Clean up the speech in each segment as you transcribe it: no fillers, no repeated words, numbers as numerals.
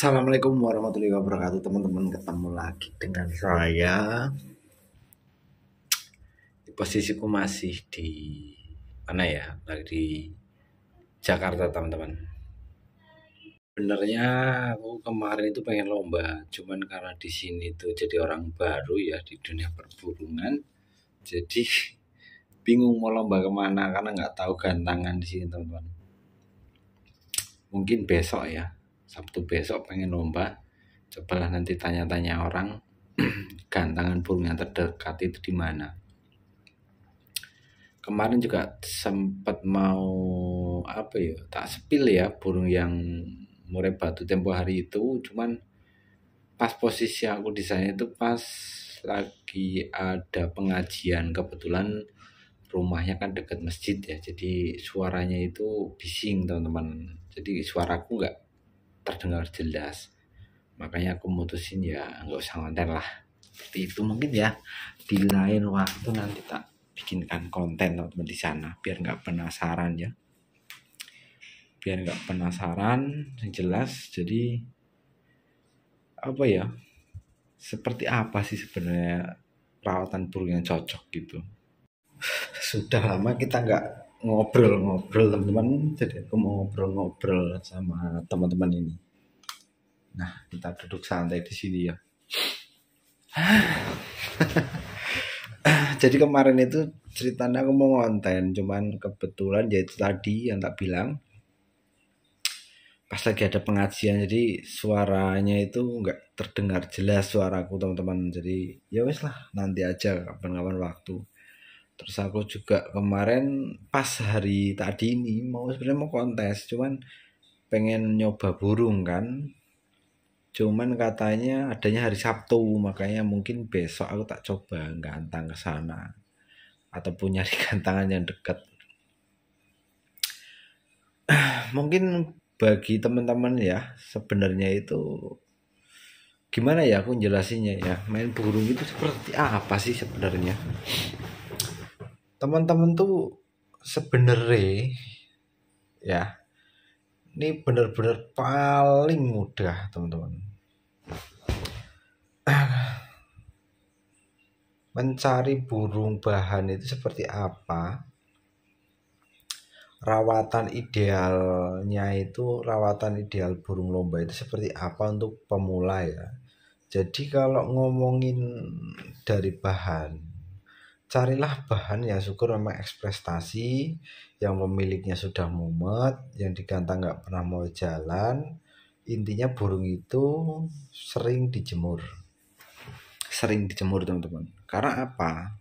Assalamualaikum warahmatullahi wabarakatuh, teman-teman. Ketemu lagi dengan saya. Posisiku masih di mana ya? Lagi di Jakarta, teman-teman. Sebenarnya aku kemarin itu pengen lomba, cuman karena di sini tuh jadi orang baru ya di dunia perburungan, jadi bingung mau lomba kemana karena nggak tahu gantangan di sini, teman-teman. Mungkin besok ya, Sabtu besok pengen lomba. Cobalah nanti tanya-tanya orang gantangan burung yang terdekat itu di mana. Kemarin juga sempat mau tak sepil ya burung yang murai batu tempo hari itu, cuman pas posisi aku di sana itu pas lagi ada pengajian, kebetulan rumahnya kan dekat masjid ya, jadi suaranya itu bising, teman-teman. Jadi suaraku nggak terdengar jelas, makanya aku mutusin ya nggak usah konten lah. Seperti itu mungkin ya, di lain waktu nanti tak bikinkan konten, teman-teman, di sana biar nggak penasaran ya, yang jelas. Jadi seperti apa sih sebenarnya perawatan burung yang cocok gitu. Sudah lama kita nggak ngobrol-ngobrol, teman-teman, jadi aku mau ngobrol-ngobrol sama teman-teman ini. Nah, kita duduk santai di sini ya. Jadi kemarin itu ceritanya aku mau konten, cuman kebetulan ya itu tadi yang tak bilang, pas lagi ada pengajian, jadi suaranya itu nggak terdengar jelas suaraku, teman-teman. Jadi ya wes lah, nanti aja kapan-kapan waktu. Terus aku juga kemarin pas hari tadi ini sebenarnya mau kontes, cuman pengen nyoba burung kan. Cuman katanya adanya hari Sabtu, makanya mungkin besok aku tak coba gantang ke sana ataupun nyari gantangan yang dekat. Mungkin bagi teman-teman ya, sebenarnya itu gimana ya aku jelasinnya ya, main burung itu seperti apa sih sebenarnya. Teman-teman tuh sebenarnya ya, ini benar-benar paling mudah, teman-teman. Mencari burung bahan itu seperti apa? Rawatan ideal burung lomba itu seperti apa untuk pemula ya. Jadi kalau ngomongin dari bahan, carilah bahan yang syukur memang eksprestasi, yang pemiliknya sudah mumet, yang digantang nggak pernah mau jalan. Intinya burung itu sering dijemur, teman-teman. Karena apa?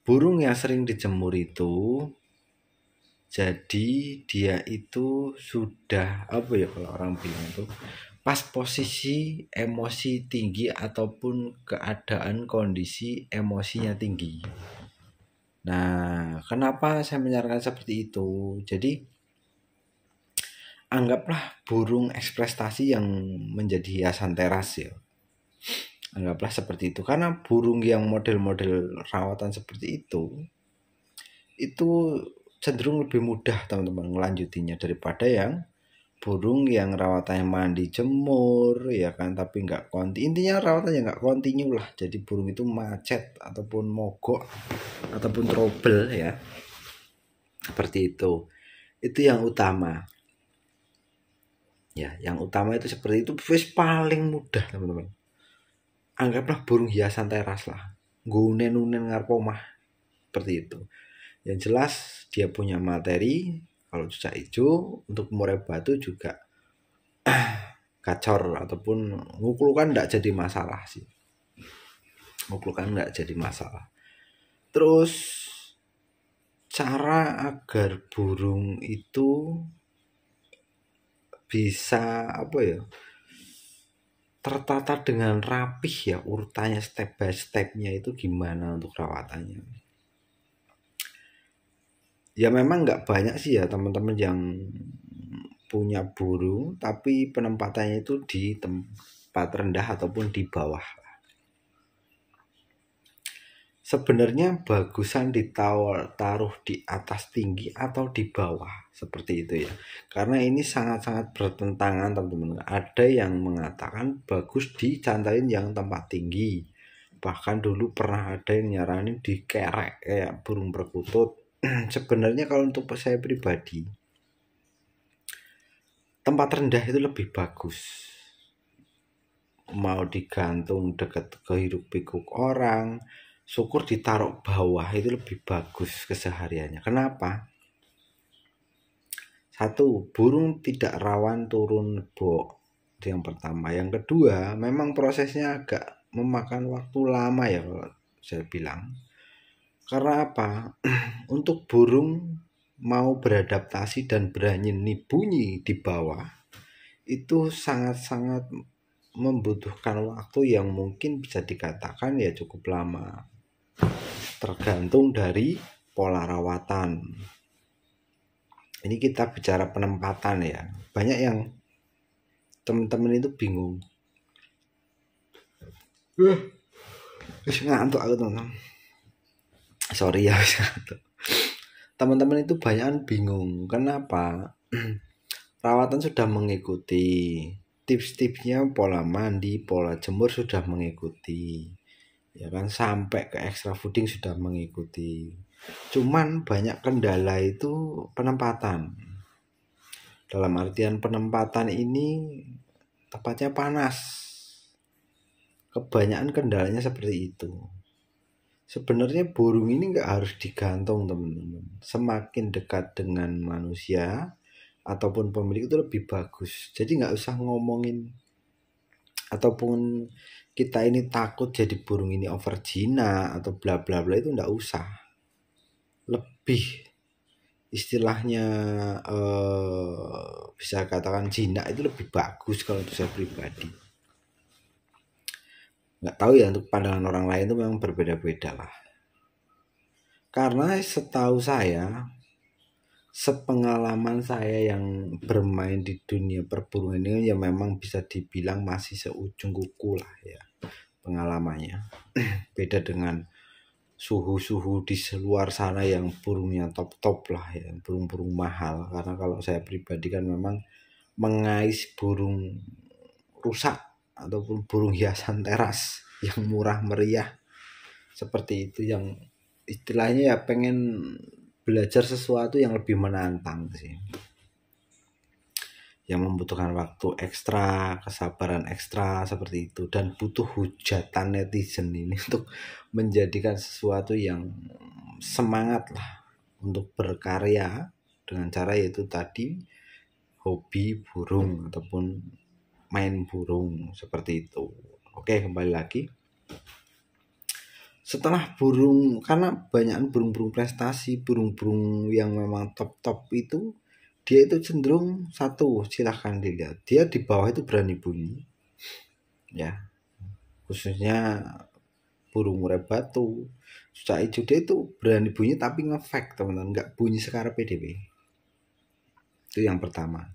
Burung yang sering dijemur itu, jadi dia itu sudah kalau orang bilang itu pas posisi emosi tinggi ataupun keadaan kondisi emosinya tinggi. Nah, kenapa saya menyarankan seperti itu? Jadi anggaplah burung eksprestasi yang menjadi hiasan teras ya. Anggaplah seperti itu, karena burung yang model-model rawatan seperti itu cenderung lebih mudah, teman-teman, ngelanjutinya daripada yang burung yang rawatannya mandi jemur ya kan, tapi nggak intinya rawatannya nggak kontinu lah, jadi burung itu macet ataupun mogok ataupun trouble ya, seperti itu yang utama ya. Yang utama itu seperti itu, wis paling mudah, teman-teman. Anggaplah burung hiasan teras lah, gunen-gunen ngarep omah, seperti itu. Yang jelas dia punya materi. Kalau cucak hijau untuk murai batu juga gacor ataupun nguklukan nggak jadi masalah sih. Terus cara agar burung itu bisa tertata dengan rapih ya, urutannya step by stepnya itu gimana untuk rawatannya. Ya memang nggak banyak sih ya teman-teman yang punya burung tapi penempatannya itu di tempat rendah ataupun di bawah. Sebenarnya bagusan taruh di atas tinggi atau di bawah seperti itu ya. Karena ini sangat-sangat bertentangan teman-teman. Ada yang mengatakan bagus dicantalin yang tempat tinggi. Bahkan dulu pernah ada yang nyaranin dikerek kayak burung perkutut. Sebenarnya kalau untuk saya pribadi, tempat rendah itu lebih bagus. Mau digantung dekat ke hiruk pikuk orang, syukur ditaruh bawah itu lebih bagus kesehariannya. Kenapa? Satu, burung tidak rawan turun bo. Itu yang pertama. Yang kedua, memang prosesnya agak memakan waktu lama ya kalau saya bilang. Karena apa? Untuk burung mau beradaptasi dan berani bunyi di bawah itu sangat-sangat membutuhkan waktu yang mungkin bisa dikatakan ya cukup lama. Tergantung dari pola rawatan. Ini kita bicara penempatan ya. Banyak yang teman-teman itu bingung. Ngantuk aku teman-teman. Sorry ya, teman-teman itu banyak bingung. Kenapa? Rawatan sudah mengikuti, tips-tipsnya pola mandi, pola jemur sudah mengikuti, ya kan, sampai ke extra fooding sudah mengikuti. Cuman banyak kendala itu penempatan. Dalam artian penempatan ini tepatnya panas. Kebanyakan kendalanya seperti itu. Sebenarnya burung ini nggak harus digantung teman-teman. Semakin dekat dengan manusia ataupun pemilik itu lebih bagus. Jadi nggak usah ngomongin ataupun kita ini takut jadi burung ini over jinak atau bla bla bla, itu nggak usah. Lebih istilahnya bisa katakan jinak itu lebih bagus kalau untuk saya pribadi. Nggak tahu ya untuk pandangan orang lain itu memang berbeda-beda lah. Karena setahu saya, sepengalaman saya yang bermain di dunia perburungan ini ya memang bisa dibilang masih seujung kuku lah ya pengalamannya. Beda dengan suhu-suhu di luar sana yang burungnya top-top lah ya, burung-burung mahal. Karena kalau saya pribadi kan memang mengais burung rusak ataupun burung hiasan teras yang murah meriah seperti itu, yang istilahnya ya pengen belajar sesuatu yang lebih menantang sih, yang membutuhkan waktu ekstra, kesabaran ekstra seperti itu, dan butuh hujatan netizen ini untuk menjadikan sesuatu yang semangat lah untuk berkarya dengan cara yaitu tadi hobi burung ataupun main burung seperti itu. Oke, kembali lagi. Setelah burung, karena banyak burung-burung prestasi, burung-burung yang memang top-top itu, dia itu cenderung satu, silahkan dilihat, dia di bawah itu berani bunyi ya, khususnya burung murai batu, cucak hijau, dia itu berani bunyi tapi ngefek teman-teman, nggak bunyi sekara PDB. Itu yang pertama.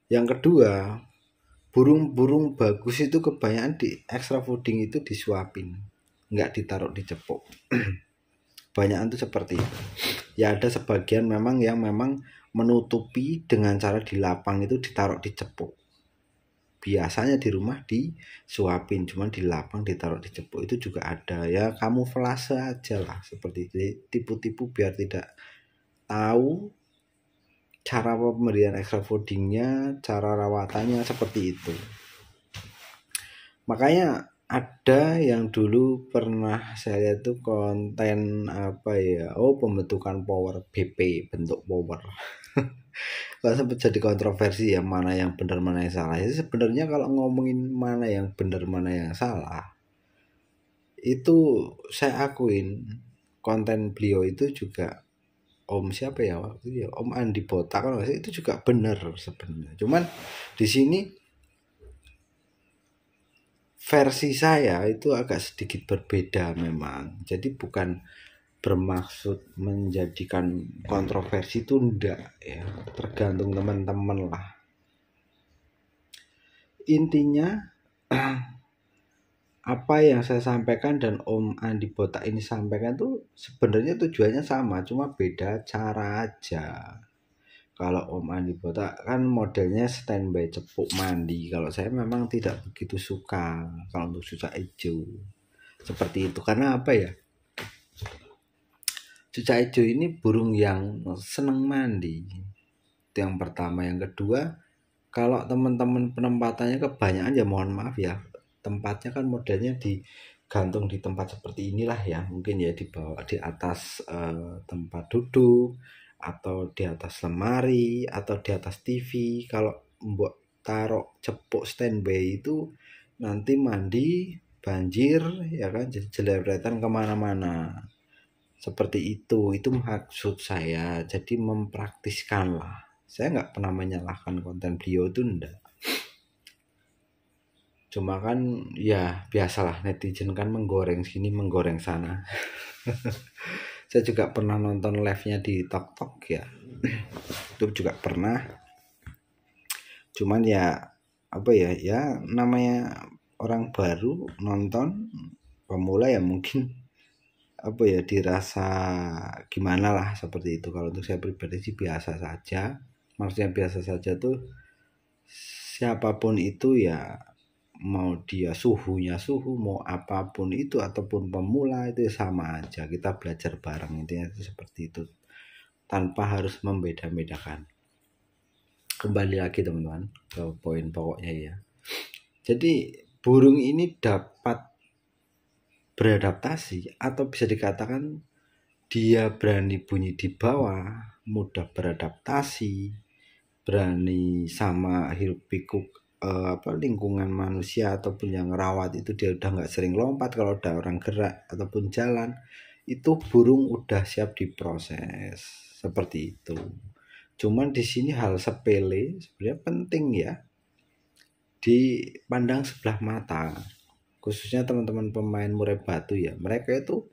Yang kedua, burung-burung bagus itu kebanyakan di extra fooding itu disuapin, nggak ditaruh di cepuk. Banyak itu seperti itu. Ya ada sebagian memang yang memang menutupi dengan cara di lapang itu ditaruh di cepuk. Biasanya di rumah disuapin, cuman di lapang ditaruh di cepuk itu juga ada. Ya kamuflase aja lah seperti itu. Tipu-tipu biar tidak tahu cara pemberian extra foodingnya, cara rawatannya seperti itu. Makanya ada yang dulu pernah saya lihat tuh konten apa ya, pembentukan power BP, bentuk power. Kalau sempat jadi kontroversi ya, mana yang benar mana yang salah. Jadi sebenarnya kalau ngomongin mana yang benar mana yang salah, itu saya akuin konten beliau itu juga Om siapa ya waktu itu, Om Andi Botak kan, itu juga benar sebenarnya. Cuman di sini versi saya itu agak sedikit berbeda memang. Jadi bukan bermaksud menjadikan kontroversi itu enggak ya, tergantung teman-teman lah. Intinya apa yang saya sampaikan dan Om Andi Botak ini sampaikan tuh sebenarnya tujuannya sama, cuma beda cara aja. Kalau Om Andi Botak kan modelnya standby cepuk mandi. Kalau saya memang tidak begitu suka kalau untuk cucak hijau. Seperti itu. Karena apa ya? Cucak hijau ini burung yang seneng mandi. Itu yang pertama. Yang kedua, kalau teman-teman penempatannya kebanyakan ya mohon maaf ya. Tempatnya kan modelnya digantung di tempat seperti inilah ya. Mungkin ya di bawah, di atas tempat duduk, atau di atas lemari, atau di atas TV. Kalau mbok taruh cepuk standby itu nanti mandi banjir ya kan, jadi jeleretan kemana-mana. Seperti itu maksud saya. Jadi mempraktiskan lah. Saya nggak pernah menyalahkan konten beliau itu, enggak. Cuma kan ya biasalah netizen kan menggoreng sini menggoreng sana. Saya juga pernah nonton live-nya di TokTok ya. Itu juga pernah. Cuman ya apa ya, ya namanya orang baru nonton pemula ya mungkin apa ya dirasa gimana lah seperti itu. Kalau untuk saya pribadi sih biasa saja. Maksudnya biasa saja tuh siapapun itu ya, mau dia suhunya suhu, mau apapun itu ataupun pemula itu sama aja. Kita belajar bareng, intinya itu seperti itu. Tanpa harus membeda-bedakan. Kembali lagi teman-teman ke poin pokoknya ya. Jadi burung ini dapat beradaptasi atau bisa dikatakan dia berani bunyi di bawah, mudah beradaptasi, berani sama hiruk pikuk lingkungan manusia ataupun yang rawat itu. Dia udah nggak sering lompat kalau ada orang gerak ataupun jalan, itu burung udah siap diproses seperti itu. Cuman di sini hal sepele sebenarnya penting ya dipandang sebelah mata, khususnya teman-teman pemain murai batu ya. Mereka itu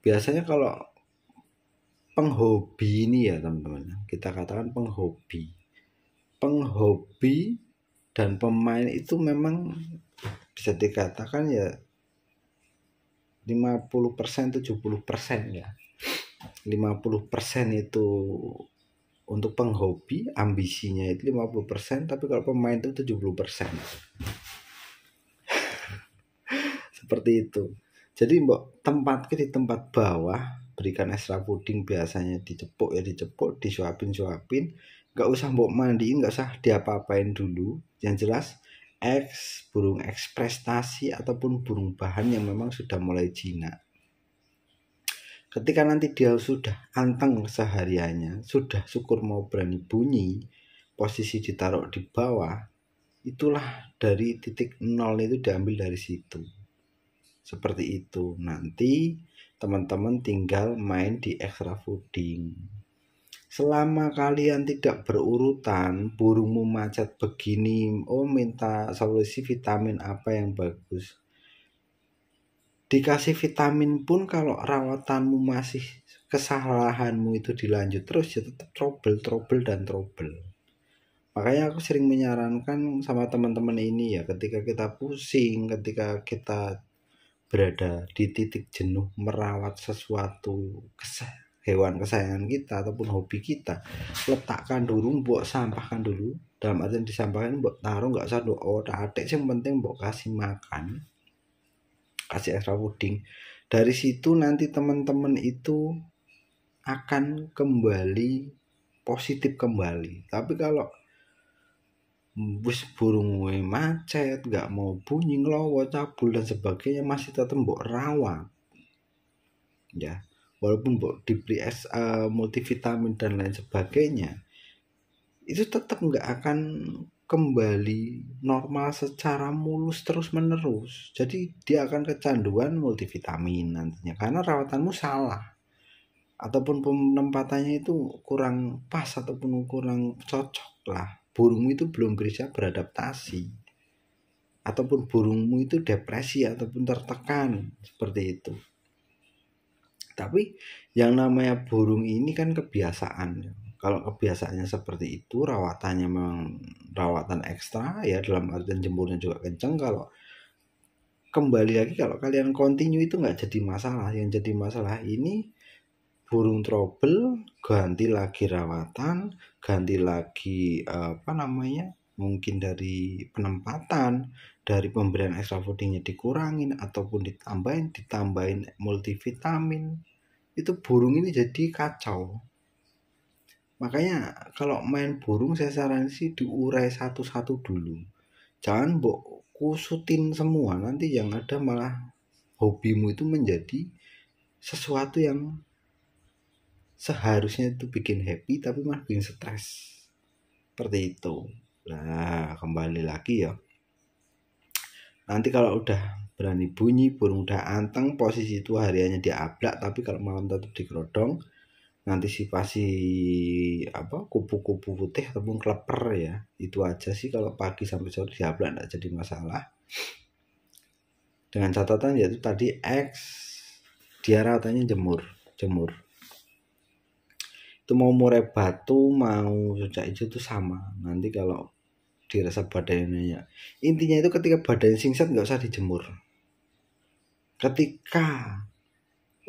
biasanya kalau penghobi ini ya teman-teman, kita katakan penghobi dan pemain itu memang bisa dikatakan ya 50% 70% ya. 50% itu untuk penghobi, ambisinya itu 50%, tapi kalau pemain itu 70%. Seperti itu. Jadi mbok tempatke di tempat bawah, berikan extra fooding, biasanya dicepuk ya dicepuk, disuapin, nggak usah mbok mandiin, nggak usah diapa-apain dulu. Yang jelas burung eksprestasi ataupun burung bahan yang memang sudah mulai jinak. Ketika nanti dia sudah anteng sehariannya, sudah syukur mau berani bunyi, posisi ditaruh di bawah, itulah dari titik nol itu diambil dari situ. Seperti itu. Nanti teman-teman tinggal main di extra fooding. Selama kalian tidak berurutan, burungmu macet begini, oh minta solusi vitamin apa yang bagus. Dikasih vitamin pun kalau rawatanmu masih, kesalahanmu itu dilanjut terus, ya tetap trouble. Makanya aku sering menyarankan sama teman-teman ini ya, ketika kita pusing, ketika kita berada di titik jenuh merawat sesuatu hewan kesayangan kita ataupun hobi kita, letakkan dulu, mbok sampahkan dulu. Dalam artian disampaikan, mbok taruh, nggak usah atik, yang penting mbok kasih makan, kasih extra fooding. Dari situ nanti teman-teman itu akan kembali positif kembali. Tapi kalau bus burung macet, nggak mau bunyi, ngelowo, cabul dan sebagainya, masih tetap mbok rawat ya, walaupun mbok diberi multivitamin dan lain sebagainya, itu tetap nggak akan kembali normal secara mulus terus menerus. Jadi dia akan kecanduan multivitamin nantinya karena rawatanmu salah ataupun penempatannya itu kurang pas ataupun kurang cocok lah. Burungmu itu belum bisa beradaptasi, ataupun burungmu itu depresi ataupun tertekan seperti itu. Tapi yang namanya burung ini kan kebiasaan. Kalau kebiasaannya seperti itu, rawatannya memang rawatan ekstra ya, dalam artian jemurnya juga kenceng. Kalau kembali lagi kalau kalian continue itu nggak jadi masalah. Yang jadi masalah ini burung trouble, ganti lagi rawatan, ganti lagi mungkin dari penempatan, dari pemberian extra foodingnya dikurangin ataupun ditambahin multivitamin. Itu burung ini jadi kacau. Makanya kalau main burung saya saran sih diurai satu-satu dulu. Jangan kusutin semua, nanti yang ada malah hobimu itu menjadi sesuatu yang seharusnya itu bikin happy tapi malah bikin stres. Seperti itu. Nah, kembali lagi ya. Nanti kalau udah berani bunyi, burung udah anteng, posisi itu hariannya diablak, tapi kalau malam tetap digerodong, antisipasi kupu-kupu putih ataupun kleper ya. Itu aja sih, kalau pagi sampai sore diablak enggak jadi masalah. Dengan catatan yaitu tadi X dia rawatannya jemur. Itu mau murai batu, mau cucak hijau itu sama. Nanti kalau dirasa badannya, intinya itu ketika badan singset nggak usah dijemur. Ketika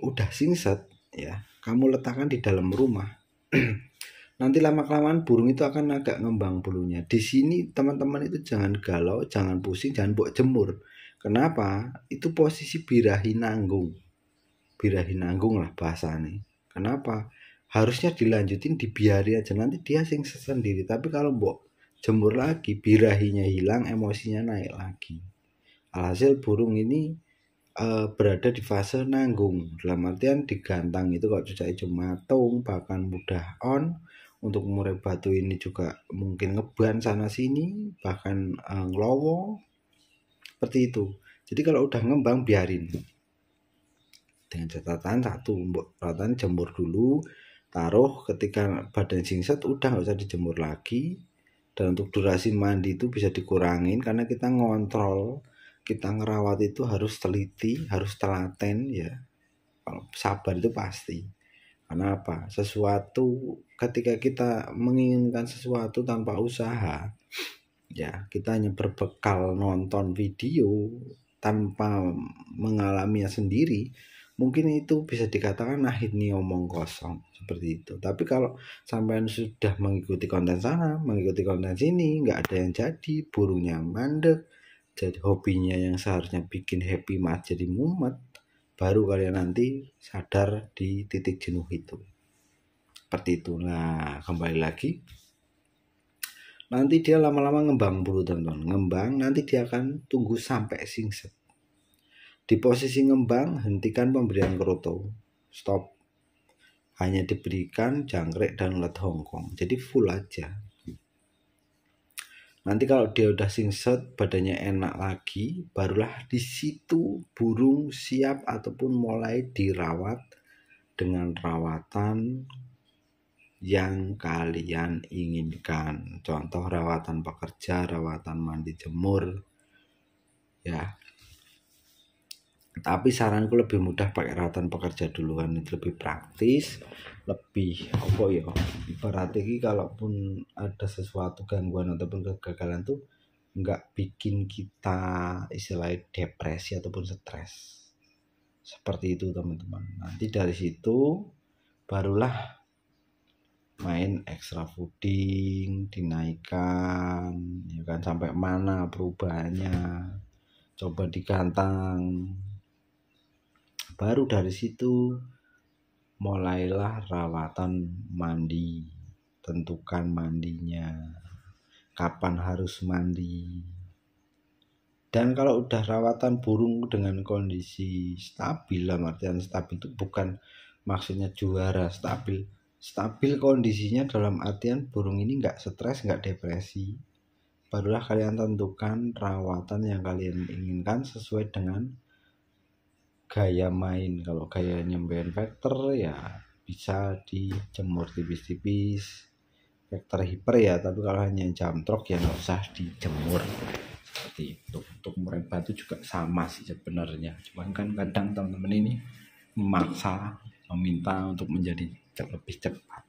udah singset ya, kamu letakkan di dalam rumah. Nanti lama-kelamaan burung itu akan agak ngembang bulunya. Di sini teman-teman itu jangan galau, jangan pusing, jangan bawa jemur. Kenapa? Itu posisi birahi nanggung lah bahasanya. Kenapa? Harusnya dilanjutin, dibiari aja, nanti dia sing sendiri. Tapi kalau jemur lagi, birahinya hilang, emosinya naik lagi. Alhasil burung ini berada di fase nanggung, dalam artian digantang. Itu kalau cucak hijau matung, bahkan mudah on. Untuk murai batu ini juga mungkin ngeban sana sini, bahkan ngelowo, seperti itu. Jadi kalau udah ngembang biarin. Dengan catatan satu, rawatan jemur dulu, taruh ketika badan singset udah nggak usah dijemur lagi. Dan untuk durasi mandi itu bisa dikurangin karena kita ngontrol, kita ngerawat itu harus teliti, harus telaten ya. Kalau sabar itu pasti. Karena apa? Sesuatu ketika kita menginginkan sesuatu tanpa usaha, ya kita hanya berbekal nonton video tanpa mengalaminya sendiri, mungkin itu bisa dikatakan ini omong kosong seperti itu. Tapi kalau sampai sudah mengikuti konten sana, mengikuti konten sini, nggak ada yang jadi, burungnya mandek, jadi hobinya yang seharusnya bikin happy malah jadi mumet, baru kalian nanti sadar di titik jenuh itu. Seperti itu. Nah, kembali lagi, nanti dia lama-lama ngembang bulu teman-teman. Ngembang, nanti dia akan tunggu sampai singset. Di posisi ngembang, hentikan pemberian kroto. Stop. Hanya diberikan jangkrik dan ulat Hongkong. Jadi full aja. Nanti kalau dia udah singset, badannya enak lagi, barulah di situ burung siap ataupun mulai dirawat dengan rawatan yang kalian inginkan. Contoh rawatan pekerja, rawatan mandi jemur ya. Tapi saranku lebih mudah pakai rawatan pekerja duluan, itu lebih praktis, lebih ibaratnya kalaupun ada sesuatu gangguan ataupun kegagalan tuh nggak bikin kita istilahnya depresi ataupun stres. Seperti itu teman-teman. Nanti dari situ barulah main extra fooding, dinaikkan ya kan, sampai mana perubahannya, coba digantang. Baru dari situ mulailah rawatan mandi, tentukan mandinya, kapan harus mandi. Dan kalau udah rawatan burung dengan kondisi stabil, artian stabil itu bukan maksudnya juara, stabil kondisinya dalam artian burung ini nggak stres, nggak depresi, barulah kalian tentukan rawatan yang kalian inginkan sesuai dengan gaya main. Kalau gaya nyembein vector ya bisa dijemur tipis-tipis, vector hiper ya, tapi kalau hanya jam trok ya nggak usah dijemur. Seperti itu. Untuk murai batu juga sama sih sebenarnya, cuman kan kadang teman-teman ini memaksa, meminta untuk menjadi lebih cepat.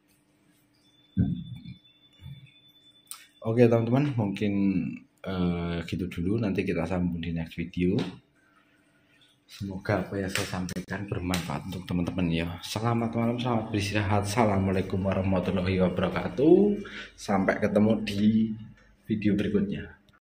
Oke teman-teman, mungkin gitu dulu, nanti kita sambung di next video. Semoga apa yang saya sampaikan bermanfaat untuk teman-teman ya. Selamat malam, selamat beristirahat. Assalamualaikum warahmatullahi wabarakatuh. Sampai ketemu di video berikutnya.